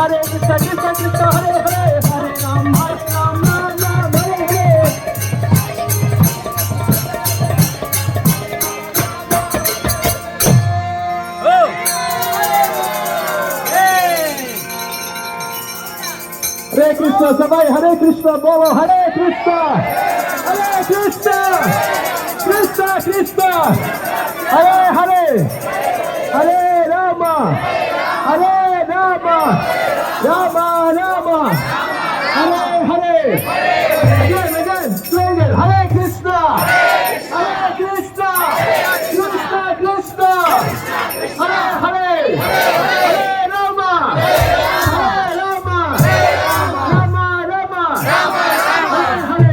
Hare Krishna, Krishna Krishna, Hare Hare, Hare Ram, Ram Ram, Hare Hare. Hare Krishna, sabai Hare Krishna, bolo Hare Krishna, Krishna Krishna, Hare Hare, Hare Rama, Rama Rama, Hare Hare. Again, sing it. Hare Krishna, Krishna Krishna, Hare Hare, Hare Rama, Rama Rama, Hare Hare.